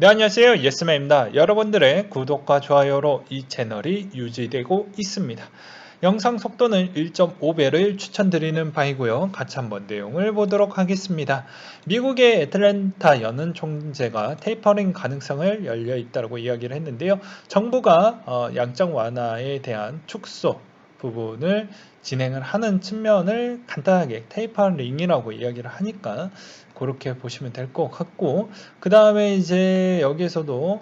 네, 안녕하세요. 예스맨입니다. 여러분들의 구독과 좋아요로 이 채널이 유지되고 있습니다. 영상 속도는 1.5배를 추천드리는 바이고요. 같이 한번 내용을 보도록 하겠습니다. 미국의 애틀랜타 연은 총재가 테이퍼링 가능성을 열려 있다고 이야기를 했는데요. 정부가 양적 완화에 대한 축소 부분을 진행을 하는 측면을 간단하게 테이퍼링이라고 이야기를 하니까 그렇게 보시면 될 것 같고, 그 다음에 이제 여기에서도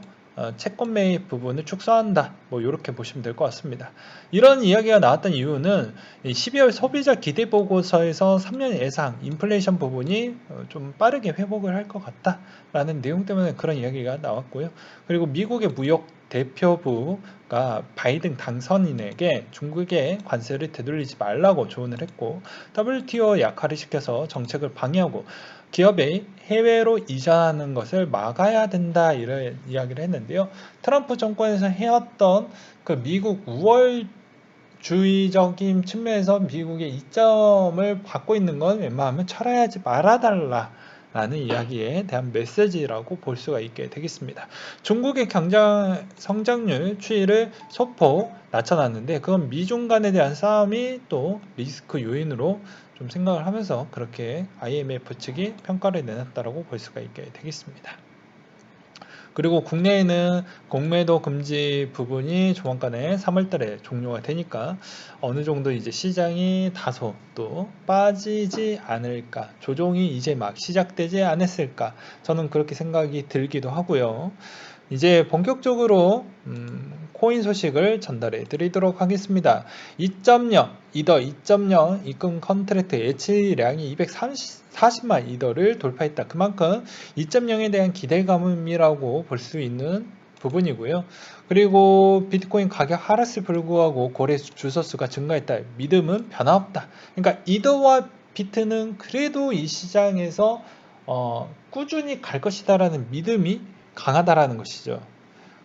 채권 매입 부분을 축소한다, 뭐 이렇게 보시면 될 것 같습니다. 이런 이야기가 나왔던 이유는 12월 소비자 기대 보고서에서 3년 예상 인플레이션 부분이 좀 빠르게 회복을 할 것 같다라는 내용 때문에 그런 이야기가 나왔고요. 그리고 미국의 무역 대표부가 바이든 당선인에게 중국의 관세를 되돌리지 말라고 조언을 했고, WTO 약화를 시켜서 정책을 방해하고 기업이 해외로 이전하는 것을 막아야 된다, 이런 이야기를 했는데요. 트럼프 정권에서 해왔던 그 미국 우월주의적인 측면에서 미국의 이점을 받고 있는 건 웬만하면 철회하지 말아달라 라는 이야기에 대한 메시지라고 볼 수가 있게 되겠습니다. 중국의 경제 성장률 추이를 소폭 낮춰놨는데, 그건 미중 간에 대한 싸움이 또 리스크 요인으로 좀 생각을 하면서 그렇게 IMF 측이 평가를 내놨다고 볼 수가 있게 되겠습니다. 그리고 국내에는 공매도 금지 부분이 조만간에 3월달에 종료가 되니까 어느 정도 이제 시장이 다소 또 빠지지 않을까, 조정이 이제 막 시작되지 않았을까, 저는 그렇게 생각이 들기도 하고요. 이제 본격적으로 코인 소식을 전달해 드리도록 하겠습니다. 2.0 이더 2.0 입금 컨트랙트 예치량이 240만 이더를 돌파했다. 그만큼 2.0에 대한 기대감이라고 볼 수 있는 부분이고요. 그리고 비트코인 가격 하락에 불구하고 거래 주소수가 증가했다. 믿음은 변화없다. 그러니까 이더와 비트는 그래도 이 시장에서 꾸준히 갈 것이다라는 믿음이 강하다라는 것이죠.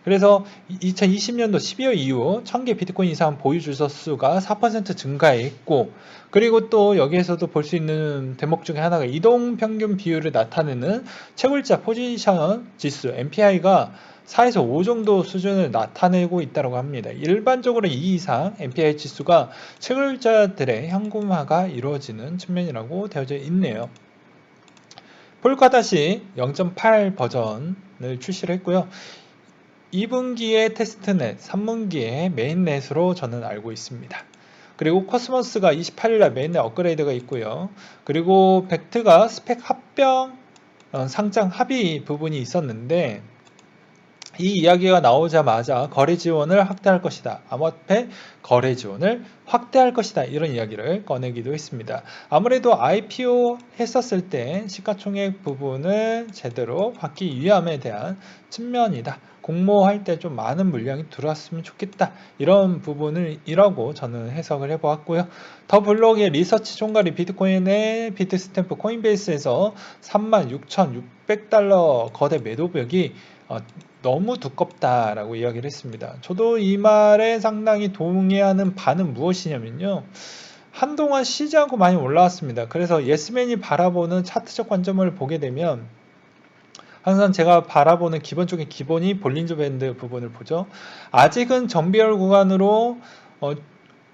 그래서 2020년도 12월 이후 1000개 비트코인 이상 보유 주소 수가 4% 증가했고, 그리고 또 여기에서도 볼 수 있는 대목 중에 하나가 이동 평균 비율을 나타내는 채굴자 포지션 지수 MPI가 4에서 5 정도 수준을 나타내고 있다고 합니다. 일반적으로 2 이상 MPI 지수가 채굴자들의 현금화가 이루어지는 측면이라고 되어져 있네요. 폴카닷이 0.8 버전을 출시를 했고요. 2분기에 테스트넷, 3분기에 메인넷으로 저는 알고 있습니다. 그리고 코스모스가 28일날 메인넷 업그레이드가 있고요. 그리고 벡트가 스펙 합병 상장 합의 부분이 있었는데, 이 이야기가 나오자마자 거래 지원을 확대할 것이다. 암호화폐 거래 지원을 확대할 것이다. 이런 이야기를 꺼내기도 했습니다. 아무래도 IPO 했었을 때 시가총액 부분을 제대로 받기 위함에 대한 측면이다. 공모할 때 좀 많은 물량이 들어왔으면 좋겠다. 이런 부분이라고 저는 해석을 해보았고요. 더 블록의 리서치 총괄이 비트코인의 비트스탬프 코인베이스에서 36,600달러 거대 매도벽이 너무 두껍다라고 이야기를 했습니다. 저도 이 말에 상당히 동의하는 바는 무엇이냐면요. 한동안 쉬지않고 많이 올라왔습니다. 그래서 예스맨이 바라보는 차트적 관점을 보게 되면 항상 제가 바라보는 기본적인 기본이 볼린저 밴드 부분을 보죠. 아직은 정비열 구간으로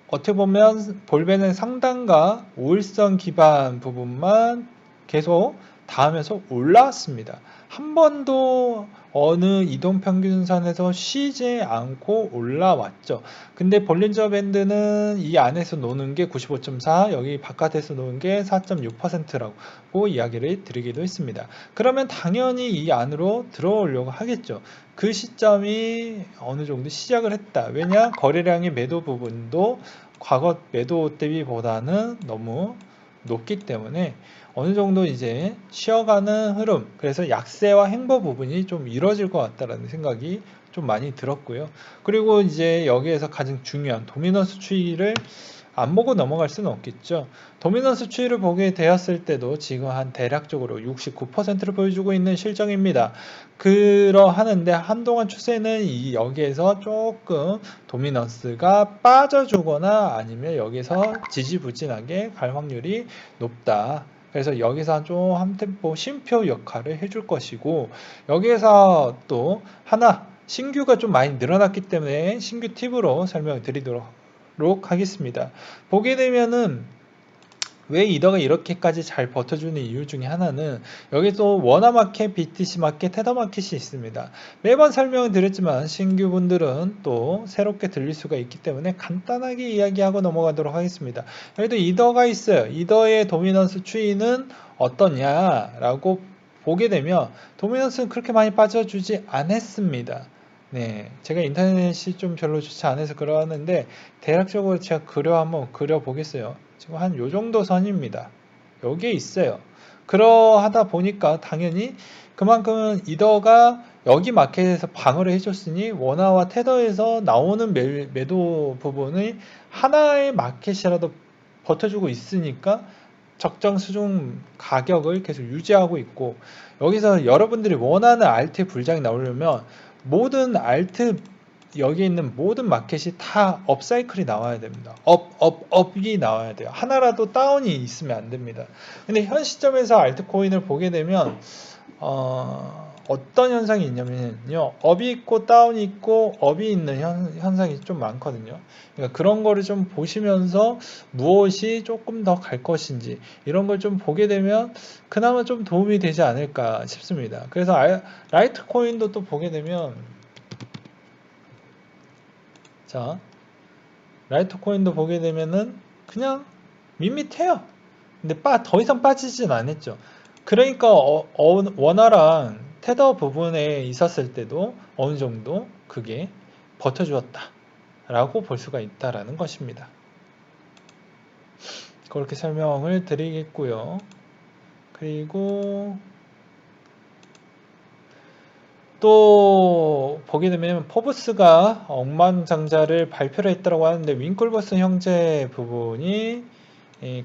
어떻게 보면 볼벤의 상단과 5일선 기반 부분만 계속 닿으면서 올라왔습니다. 한 번도 어느 이동평균선에서 쉬지 않고 올라왔죠. 근데 볼린저 밴드는 이 안에서 노는 게 95.4, 여기 바깥에서 노는 게 4.6%라고 이야기를 드리기도 했습니다. 그러면 당연히 이 안으로 들어오려고 하겠죠. 그 시점이 어느 정도 시작을 했다. 왜냐? 거래량의 매도 부분도 과거 매도 대비보다는 너무 높기 때문에 어느 정도 이제 쉬어가는 흐름, 그래서 약세와 행보 부분이 좀 이루어질 것 같다라는 생각이 좀 많이 들었고요. 그리고 이제 여기에서 가장 중요한 도미넌스 추이를 안 보고 넘어갈 수는 없겠죠. 도미넌스 추이를 보게 되었을 때도 지금 한 대략적으로 69%를 보여주고 있는 실정입니다. 그러하는데 한동안 추세는 여기에서 조금 도미넌스가 빠져주거나 아니면 여기서 지지부진하게 갈 확률이 높다. 그래서 여기서 좀 한 템포 쉼표 역할을 해줄 것이고, 여기에서 또 하나 신규가 좀 많이 늘어났기 때문에 신규 팁으로 설명을 드리도록 하겠습니다. 보게 되면은 왜 이더가 이렇게까지 잘 버텨주는 이유 중에 하나는 여기도 워너마켓, BTC마켓, 테더마켓이 있습니다. 매번 설명을 드렸지만 신규분들은 또 새롭게 들릴 수가 있기 때문에 간단하게 이야기하고 넘어가도록 하겠습니다. 여기도 이더가 있어요. 이더의 도미넌스 추이는 어떠냐라고 보게 되면 도미넌스는 그렇게 많이 빠져주지 않았습니다. 네, 제가 인터넷이 좀 별로 좋지 않아서 그러는데 대략적으로 제가 한번 그려보겠어요. 지금 한 요 정도 선입니다. 여기에 있어요. 그러하다 보니까 당연히 그만큼 이더가 여기 마켓에서 방어를 해줬으니 원화와 테더에서 나오는 매도 부분의 하나의 마켓이라도 버텨주고 있으니까 적정 수준 가격을 계속 유지하고 있고, 여기서 여러분들이 원하는 알트 불장이 나오려면 모든 알트 여기 있는 모든 마켓이 다 업사이클이 나와야 됩니다. 업이 나와야 돼요. 하나라도 다운이 있으면 안 됩니다. 근데 현 시점에서 알트코인을 보게 되면 어떤 현상이 있냐면요, 업이 있고 다운이 있고 업이 있는 현상이 좀 많거든요. 그러니까 그런 거를 좀 보시면서 무엇이 조금 더 갈 것인지 이런 걸 좀 보게 되면 그나마 좀 도움이 되지 않을까 싶습니다. 그래서 라이트코인도 또 보게 되면, 자, 라이트코인도 보게 되면은 그냥 밋밋해요. 근데 더 이상 빠지진 않았죠. 그러니까 원화랑 테더 부분에 있었을 때도 어느 정도 그게 버텨주었다 라고 볼 수가 있다라는 것입니다. 그렇게 설명을 드리겠고요. 그리고 또 보게 되면 포브스가 억만장자를 발표를 했다고 하는데 윙클버스 형제 부분이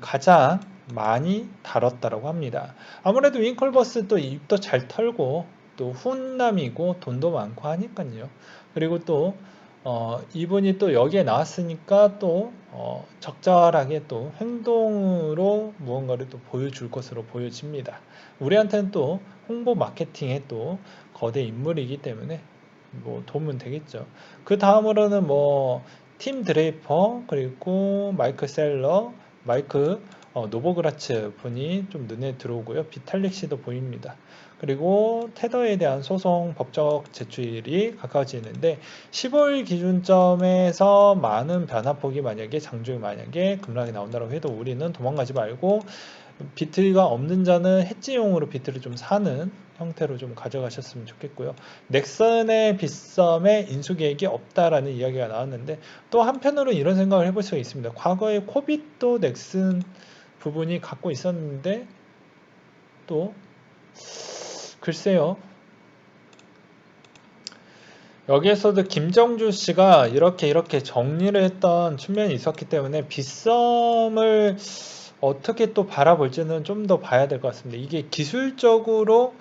가장 많이 다뤘다고 합니다. 아무래도 윙클버스 또 입도 잘 털고 또 훈남이고 돈도 많고 하니까요. 그리고 또 이분이 또 여기에 나왔으니까 또 적절하게 또 행동으로 무언가를 또 보여줄 것으로 보여집니다. 우리한테는 또 홍보 마케팅에 또 거대 인물이기 때문에 뭐 도움은 되겠죠. 그 다음으로는 뭐 팀 드레이퍼, 그리고 마이크 셀러, 마이크 노보그라츠 분이 좀 눈에 들어오고요. 비탈릭 씨도 보입니다. 그리고 테더에 대한 소송 법적 제출이 가까워지는데 15일 기준점에서 많은 변화폭이 만약에 장중에 만약에 급락이 나온다고 해도 우리는 도망가지 말고 비트가 없는 자는 해지용으로 비트를 좀 사는 형태로 좀 가져가셨으면 좋겠고요. 넥슨의 빗썸에 인수계획이 없다라는 이야기가 나왔는데 또 한편으로 이런 생각을 해볼 수가 있습니다. 과거에 코빗도 넥슨 부분이 갖고 있었는데 또 글쎄요. 여기에서도 김정주 씨가 이렇게 정리를 했던 측면이 있었기 때문에 빗썸을 어떻게 또 바라볼지는 좀 더 봐야 될 것 같습니다. 이게 기술적으로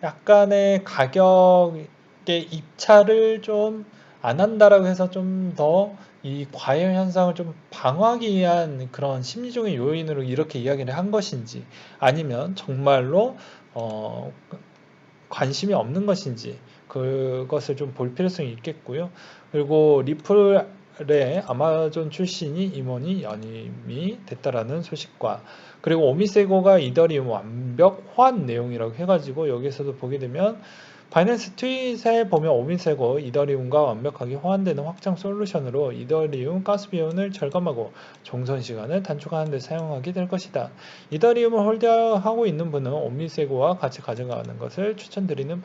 약간의 가격의 입찰을 좀 안 한다라고 해서 좀 더 이 과열 현상을 좀 방어하기 위한 그런 심리적인 요인으로 이렇게 이야기를 한 것인지, 아니면 정말로 관심이 없는 것인지 그것을 좀 볼 필요성이 있겠고요. 그리고 리플의 아마존 출신이 임원이 연임이 됐다라는 소식과, 그리고 오미세고가 이더리움 완벽 호환 내용이라고 해가지고 여기서도 보게 되면 바이낸스 트윗에 보면 오미세고 이더리움과 완벽하게 호환되는 확장 솔루션으로 이더리움 가스 비용을 절감하고 종선 시간을 단축하는 데 사용하게 될 것이다. 이더리움을 홀드하고 있는 분은 오미세고와 같이 가져가는 것을 추천드리는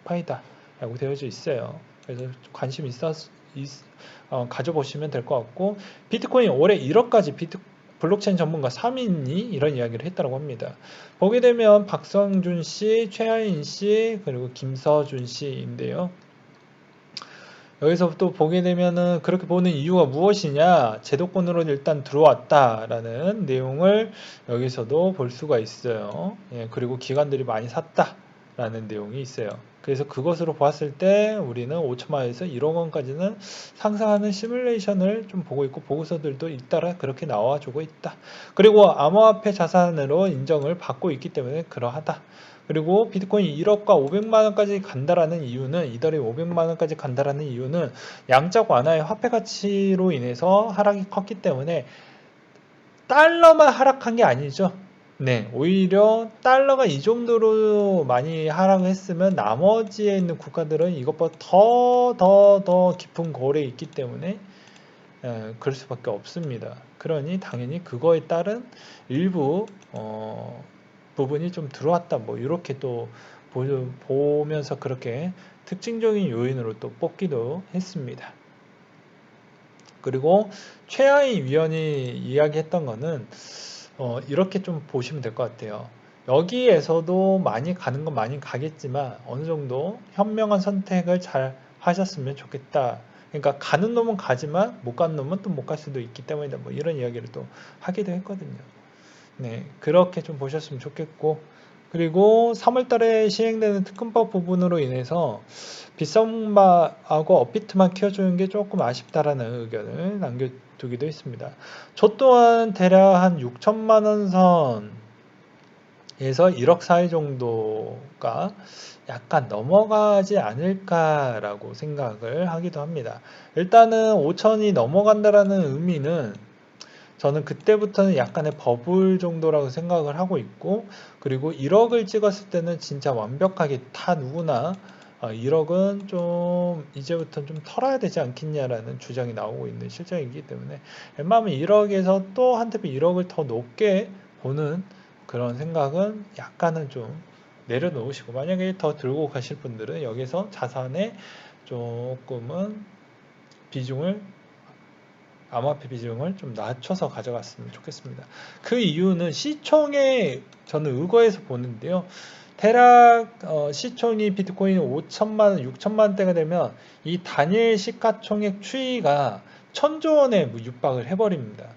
바이다 라고 되어져 있어요. 그래서 관심 가져보시면 될 것 같고, 비트코인 올해 1억까지 블록체인 전문가 3인이 이런 이야기를 했다고 합니다. 보게 되면 박성준 씨, 최하인 씨, 그리고 김서준 씨인데요. 여기서 또 보게 되면은 그렇게 보는 이유가 무엇이냐, 제도권으로 일단 들어왔다라는 내용을 여기서도 볼 수가 있어요. 예, 그리고 기관들이 많이 샀다라는 내용이 있어요. 그래서 그것으로 보았을 때 우리는 5천만 원에서 1억 원까지는 상승하는 시뮬레이션을 좀 보고 있고 보고서들도 잇따라 그렇게 나와주고 있다. 그리고 암호화폐 자산으로 인정을 받고 있기 때문에 그러하다. 그리고 비트코인 1억과 500만 원까지 간다라는 이유는 이더리움 500만 원까지 간다라는 이유는 양적 완화의 화폐 가치로 인해서 하락이 컸기 때문에 달러만 하락한 게 아니죠. 네, 오히려 달러가 이 정도로 많이 하락을 했으면 나머지에 있는 국가들은 이것보다 더 깊은 거래에 있기 때문에 그럴 수밖에 없습니다. 그러니 당연히 그거에 따른 일부 부분이 좀 들어왔다. 뭐 이렇게 또 보면서 그렇게 특징적인 요인으로 또 뽑기도 했습니다. 그리고 최하위 위원이 이야기했던 거는 이렇게 좀 보시면 될 것 같아요. 여기에서도 많이 가는 건 많이 가겠지만 어느 정도 현명한 선택을 잘 하셨으면 좋겠다. 그러니까 가는 놈은 가지만 못 가는 놈은 또 못 갈 수도 있기 때문이다. 뭐 이런 이야기를 또 하기도 했거든요. 네, 그렇게 좀 보셨으면 좋겠고, 그리고 3월 달에 시행되는 특근법 부분으로 인해서 빗썸바하고 업비트만 키워주는 게 조금 아쉽다라는 의견을 남겨두기도 했습니다. 저 또한 대략 한 6천만 원 선에서 1억 사이 정도가 약간 넘어가지 않을까라고 생각을 하기도 합니다. 일단은 5천이 넘어간다라는 의미는 저는 그때부터는 약간의 버블 정도라고 생각을 하고 있고, 그리고 1억을 찍었을 때는 진짜 완벽하게 다 누구나 1억은 좀 이제부터는 좀 털어야 되지 않겠냐라는 주장이 나오고 있는 실정이기 때문에 웬만하면 1억에서 또 한 테프 1억을 더 높게 보는 그런 생각은 약간은 좀 내려놓으시고, 만약에 더 들고 가실 분들은 여기서 자산에 조금은 비중을 암호화폐 비중을 좀 낮춰서 가져갔으면 좋겠습니다. 그 이유는 시총에 저는 의거해서 보는데요. 대략 시총이 비트코인 5천만 원, 6천만 원대가 되면 이 단일 시가총액 추이가 1,000조 원에 육박을 해버립니다.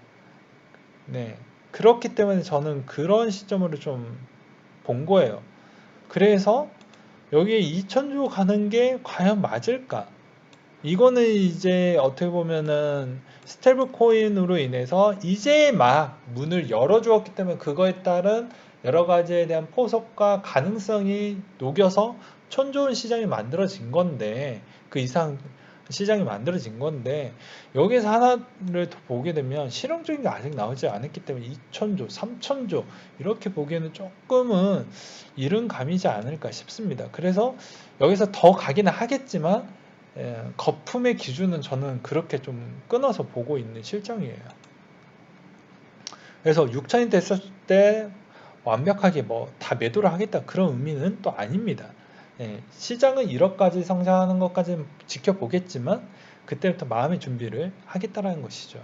네, 그렇기 때문에 저는 그런 시점으로 좀 본 거예요. 그래서 여기에 2,000조 가는 게 과연 맞을까? 이거는 이제 어떻게 보면은 스테이블 코인으로 인해서 이제 막 문을 열어주었기 때문에 그거에 따른 여러 가지에 대한 포석과 가능성이 녹여서 촌좋은 시장이 만들어진 건데, 그 이상 시장이 만들어진 건데, 여기서 하나를 더 보게 되면 실용적인 게 아직 나오지 않았기 때문에 2천조, 3천조 이렇게 보기에는 조금은 이른 감이지 않을까 싶습니다. 그래서 여기서 더 가기는 하겠지만 거품의 기준은 저는 그렇게 좀 끊어서 보고 있는 실정이에요. 그래서 6천이 됐을 때 완벽하게 뭐 다 매도를 하겠다 그런 의미는 또 아닙니다. 시장은 1억까지 성장하는 것까지는 지켜보겠지만 그때부터 마음의 준비를 하겠다라는 것이죠.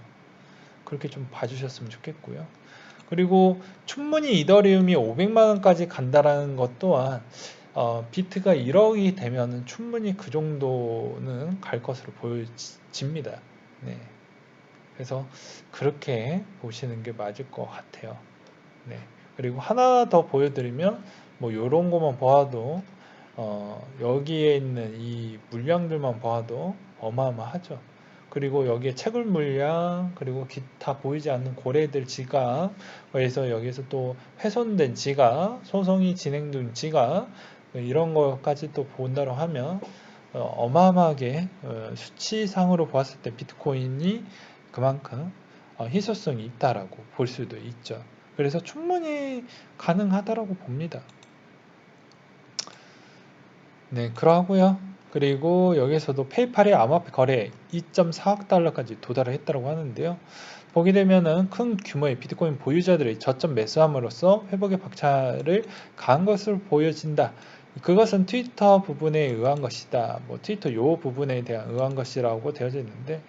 그렇게 좀 봐주셨으면 좋겠고요. 그리고 충분히 이더리움이 500만 원까지 간다라는 것 또한 비트가 1억이 되면 충분히 그 정도는 갈 것으로 보여집니다. 네. 그래서 그렇게 보시는 게 맞을 것 같아요. 네. 그리고 하나 더 보여드리면 뭐 요런 것만 보아도 여기에 있는 이 물량들만 보아도 어마어마하죠. 그리고 여기에 채굴 물량, 그리고 기타 보이지 않는 고래들 지각, 그래서 여기서 또 훼손된 지각, 소송이 진행된 지각, 이런 것까지 또 본다고 하면 어마어마하게 수치상으로 보았을 때 비트코인이 그만큼 희소성이 있다라고 볼 수도 있죠. 그래서 충분히 가능하다라고 봅니다. 네, 그러하고요. 그리고 여기서도 페이팔의 암호화폐 거래 2.4억 달러까지 도달을 했다고 하는데요. 보게 되면은 큰 규모의 비트코인 보유자들의 저점 매수함으로써 회복의 박차를 가한 것으로 보여진다. 그것은 트위터 부분에 의한 것이다. 뭐 트위터 요 부분에 대한 의한 것이라고 되어져 있는데,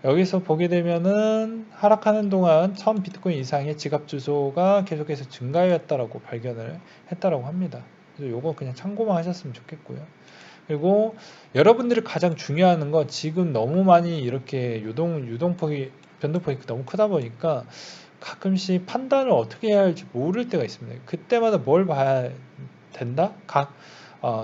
여기서 보게 되면은 하락하는 동안 1000 비트코인 이상의 지갑 주소가 계속해서 증가하였다라고 발견을 했다라고 합니다. 그래서 요거 그냥 참고만 하셨으면 좋겠고요. 그리고 여러분들이 가장 중요한 건 지금 너무 많이 이렇게 유동폭이 변동폭이 너무 크다 보니까 가끔씩 판단을 어떻게 해야 할지 모를 때가 있습니다. 그때마다 뭘 봐야 된다?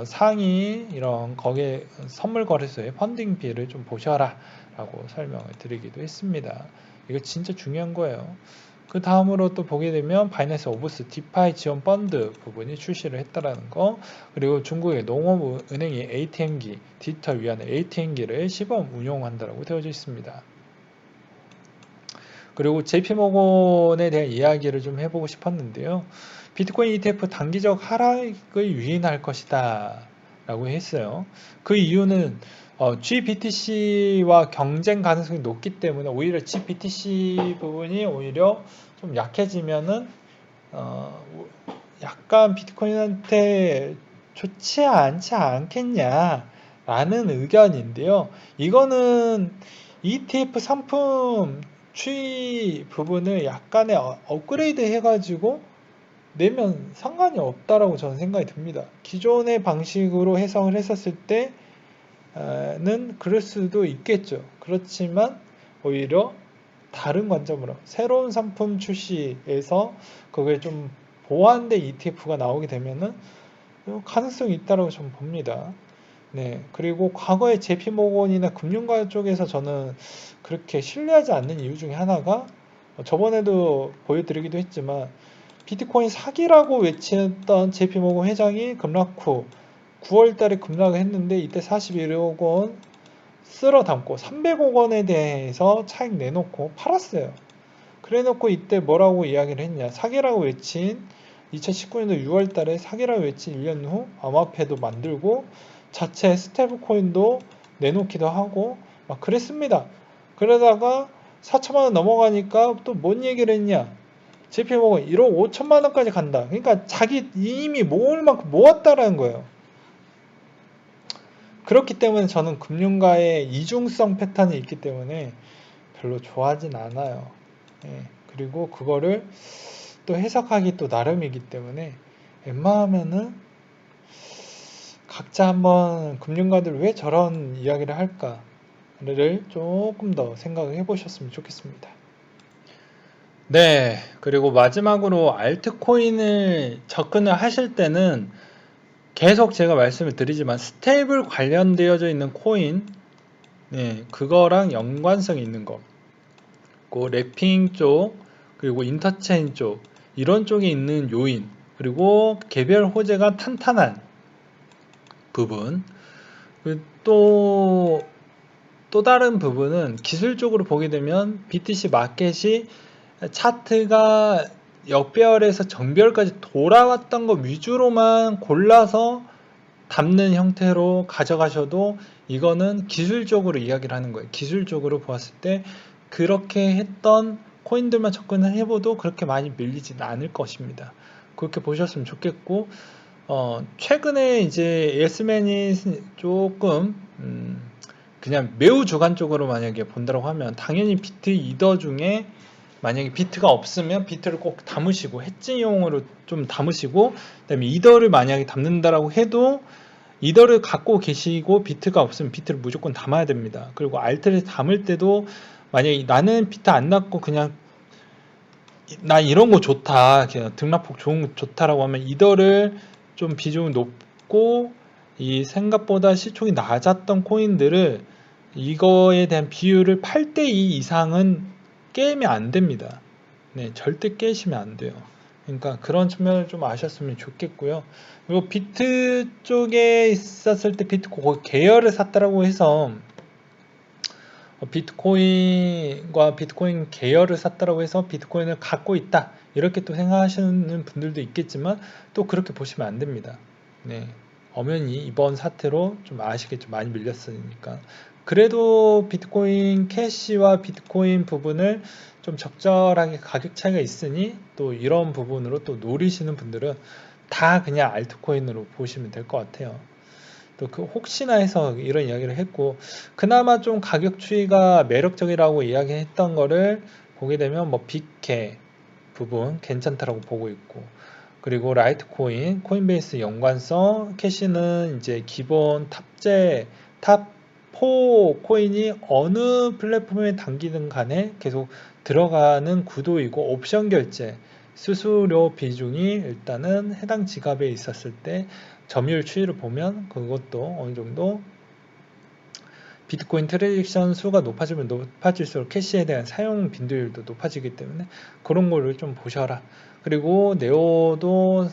상위 이런 거기에 선물 거래소의 펀딩비를 좀 보셔라 라고 설명을 드리기도 했습니다. 이거 진짜 중요한 거예요. 그 다음으로 또 보게 되면 바이낸스 오브스 디파이 지원 펀드 부분이 출시를 했다라는 거, 그리고 중국의 농업은행이 ATM기 디지털 위안의 ATM기를 시범 운용한다라고 되어져 있습니다. 그리고 JP모건에 대한 이야기를 좀 해보고 싶었는데요. 비트코인 ETF 단기적 하락을 유인할 것이다 라고 했어요. 그 이유는 GBTC와 경쟁 가능성이 높기 때문에 오히려 GBTC 부분이 오히려 좀 약해지면은 약간 비트코인한테 좋지 않지 않겠냐 라는 의견인데요. 이거는 ETF 상품 추이 부분을 약간의 업그레이드 해가지고 내면 상관이 없다라고 저는 생각이 듭니다. 기존의 방식으로 해석을 했었을 때는 그럴 수도 있겠죠. 그렇지만 오히려 다른 관점으로 새로운 상품 출시에서 그게 좀 보완된 ETF가 나오게 되면은 가능성이 있다라고 저는 봅니다. 네, 그리고 과거에 JP모건이나 금융가 쪽에서 저는 그렇게 신뢰하지 않는 이유 중에 하나가 저번에도 보여드리기도 했지만 비트코인 사기라고 외쳤던 JP모건 회장이 급락 후 9월 달에 급락을 했는데 이때 41억 원 쓸어 담고 300억 원에 대해서 차익 내놓고 팔았어요. 그래 놓고 이때 뭐라고 이야기를 했냐. 사기라고 외친 2019년도 6월 달에 사기라고 외친 1년 후 암호화폐도 만들고 자체 스테이블 코인도 내놓기도 하고 막 그랬습니다. 그러다가 4천만 원 넘어가니까 또 뭔 얘기를 했냐. JP모건 1억 5천만 원까지 간다. 그러니까 자기 이미 모을 만큼 모았다라는 거예요. 그렇기 때문에 저는 금융가의 이중성 패턴이 있기 때문에 별로 좋아하진 않아요. 예, 그리고 그거를 또 해석하기 또 나름이기 때문에 웬만하면은 각자 한번 금융가들 왜 저런 이야기를 할까를 조금 더 생각을 해보셨으면 좋겠습니다. 네, 그리고 마지막으로 알트코인을 접근을 하실 때는 계속 제가 말씀을 드리지만 스테이블 관련되어져 있는 코인, 네, 그거랑 연관성이 있는 거, 그 랩핑 쪽, 그리고 인터체인 쪽, 이런 쪽에 있는 요인, 그리고 개별 호재가 탄탄한 부분, 또 다른 부분은 기술적으로 보게 되면 BTC 마켓이 차트가 역배열에서 정배열까지 돌아왔던 거 위주로만 골라서 담는 형태로 가져가셔도 이거는 기술적으로 이야기를 하는 거예요. 기술적으로 보았을 때 그렇게 했던 코인들만 접근을 해봐도 그렇게 많이 밀리지는 않을 것입니다. 그렇게 보셨으면 좋겠고, 최근에 이제 예스맨이 조금 그냥 매우 주관적으로 만약에 본다고 하면 당연히 비트 이더 중에 만약에 비트가 없으면 비트를 꼭 담으시고 해지용으로 좀 담으시고, 그다음에 이더를 만약에 담는다라고 해도 이더를 갖고 계시고 비트가 없으면 비트를 무조건 담아야 됩니다. 그리고 알트를 담을 때도 만약에 나는 비트 안 낳고 그냥 나 이런 거 좋다, 그냥 등락폭 좋은 거 좋다라고 하면 이더를 좀 비중이 높고 이 생각보다 시총이 낮았던 코인들을 이거에 대한 비율을 8대2 이상은 깨면 안 됩니다. 네, 절대 깨시면 안 돼요. 그러니까 그런 측면을 좀 아셨으면 좋겠고요. 그리고 비트 쪽에 있었을 때 비트코인 계열을 샀다라고 해서 비트코인과 비트코인 계열을 샀다라고 해서 비트코인을 갖고 있다 이렇게 또 생각하시는 분들도 있겠지만 또 그렇게 보시면 안 됩니다. 네, 엄연히 이번 사태로 좀 아시겠죠. 많이 밀렸으니까. 그래도 비트코인 캐시와 비트코인 부분을 좀 적절하게 가격 차이가 있으니 또 이런 부분으로 또 노리시는 분들은 다 그냥 알트코인으로 보시면 될 것 같아요. 또 그 혹시나 해서 이런 이야기를 했고, 그나마 좀 가격 추이가 매력적이라고 이야기했던 거를 보게 되면 뭐 빅캐 부분 괜찮다라고 보고 있고, 그리고 라이트코인, 코인베이스 연관성, 캐시는 이제 기본 탑재 탑4 코인이 어느 플랫폼에 당기든 간에 계속 들어가는 구도이고, 옵션 결제 수수료 비중이 일단은 해당 지갑에 있었을 때 점유율 추이를 보면 그것도 어느 정도 비트코인 트랜잭션 수가 높아지면 높아질수록 캐시에 대한 사용 빈도율도 높아지기 때문에 그런 거를 좀 보셔라. 그리고 네오도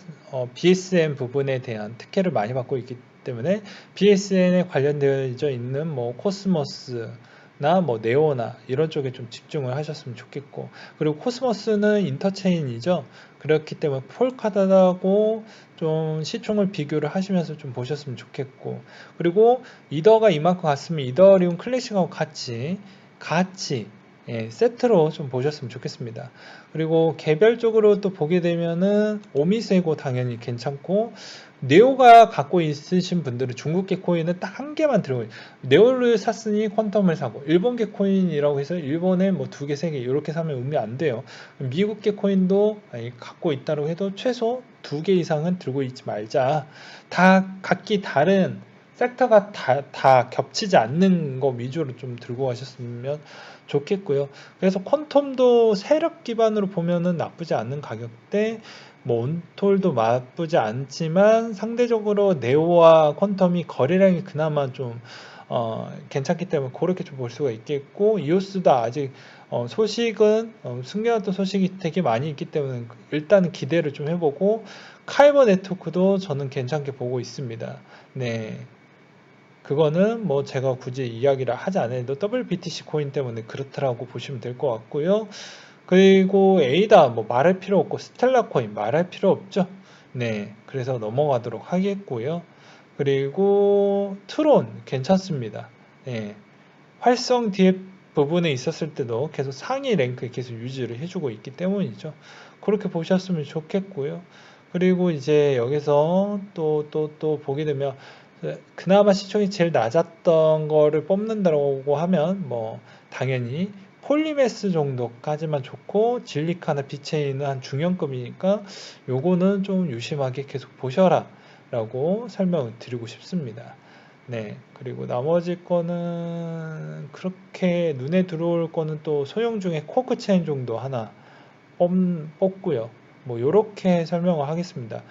BSN 부분에 대한 특혜를 많이 받고 있기 때문에 BSN에 관련되어 있는 뭐 코스모스나 뭐 네오나 이런 쪽에 좀 집중을 하셨으면 좋겠고, 그리고 코스모스는 인터체인이죠. 그렇기 때문에 폴카닷하고 좀 시총을 비교를 하시면서 좀 보셨으면 좋겠고, 그리고 이더가 이만큼 갔으면 이더리움 클래식하고 같이 세트로 좀 보셨으면 좋겠습니다. 그리고 개별적으로 또 보게 되면은 오미세고 당연히 괜찮고, 네오가 갖고 있으신 분들은 중국계 코인은 딱 한 개만 들고 있어요. 네오를 샀으니 퀀텀을 사고, 일본계 코인이라고 해서 일본에 뭐 2개, 3개 이렇게 사면 의미 안 돼요. 미국계 코인도 갖고 있다고 해도 최소 2개 이상은 들고 있지 말자. 다 각기 다른 섹터가 다 겹치지 않는 거 위주로 좀 들고 가셨으면 좋겠고요. 그래서 퀀텀도 세력 기반으로 보면은 나쁘지 않은 가격대, 뭐 온톨도 나쁘지 않지만 상대적으로 네오와 퀀텀이 거래량이 그나마 좀 괜찮기 때문에 그렇게 좀 볼 수가 있겠고, 이오스도 아직 소식은 숨겨놨던 소식이 되게 많이 있기 때문에 일단 기대를 좀 해보고, 카이버 네트워크도 저는 괜찮게 보고 있습니다. 네. 그거는 뭐 제가 굳이 이야기를 하지 않아도 WBTC 코인 때문에 그렇더라고 보시면 될 것 같고요. 그리고 에이다 뭐 말할 필요 없고, 스텔라 코인 말할 필요 없죠. 네. 그래서 넘어가도록 하겠고요. 그리고 트론 괜찮습니다. 네. 활성 DF 부분에 있었을 때도 계속 상위 랭크에 계속 유지를 해주고 있기 때문이죠. 그렇게 보셨으면 좋겠고요. 그리고 이제 여기서 또 보게 되면 그나마 시총이 제일 낮았던 거를 뽑는다고 하면 뭐 당연히 폴리메스 정도까지만 좋고, 진리카나 비체인은 한 중형급이니까 요거는 좀 유심하게 계속 보셔라 라고 설명을 드리고 싶습니다. 네. 그리고 나머지 거는 그렇게 눈에 들어올 거는 또 소형 중에 코크 체인 정도 하나 뽑고요. 뭐 요렇게 설명을 하겠습니다.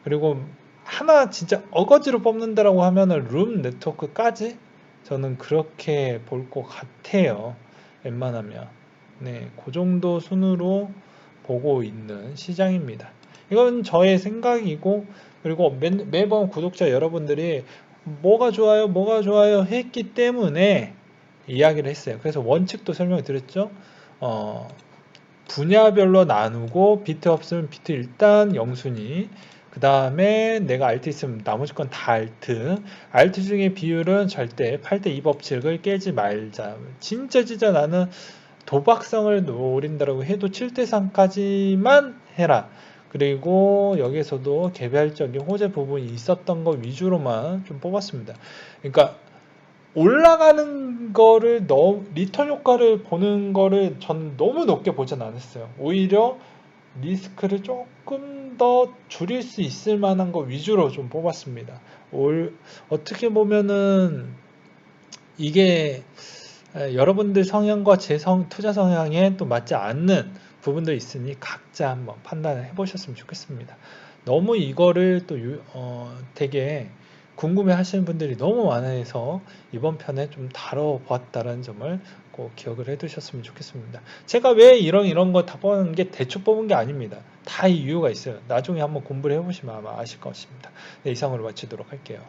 그리고 하나 진짜 어거지로 뽑는다라고 하면은 룸 네트워크까지 저는 그렇게 볼 것 같아요. 웬만하면. 네, 그 정도 순으로 보고 있는 시장입니다. 이건 저의 생각이고, 그리고 매번 구독자 여러분들이 뭐가 좋아요, 뭐가 좋아요 했기 때문에 이야기를 했어요. 그래서 원칙도 설명을 드렸죠. 분야별로 나누고, 비트 없으면 비트 일단 영순위, 그 다음에 내가 알트 있으면 나머지 건 다 알트 중에 비율은 절대 8대2 법칙을 깨지 말자. 진짜 나는 도박성을 노린다라고 해도 7대3까지만 해라. 그리고 여기서도 개별적인 호재 부분이 있었던 거 위주로만 좀 뽑았습니다. 그러니까 올라가는 거를 리턴 효과를 보는 거를 전 너무 높게 보진 않았어요. 오히려 리스크를 조금 더 줄일 수 있을 만한 거 위주로 좀 뽑았습니다. 어떻게 보면은 이게 여러분들 성향과 제 투자 성향에 또 맞지 않는 부분도 있으니 각자 한번 판단을 해보셨으면 좋겠습니다. 너무 이거를 또 되게 궁금해 하시는 분들이 너무 많아서 이번 편에 좀 다뤄보았다는 점을 꼭 기억을 해 두셨으면 좋겠습니다. 제가 왜 이런 거 다 뽑은 게 대충 뽑은 게 아닙니다. 다 이유가 있어요. 나중에 한번 공부를 해보시면 아마 아실 것입니다. 네, 이상으로 마치도록 할게요.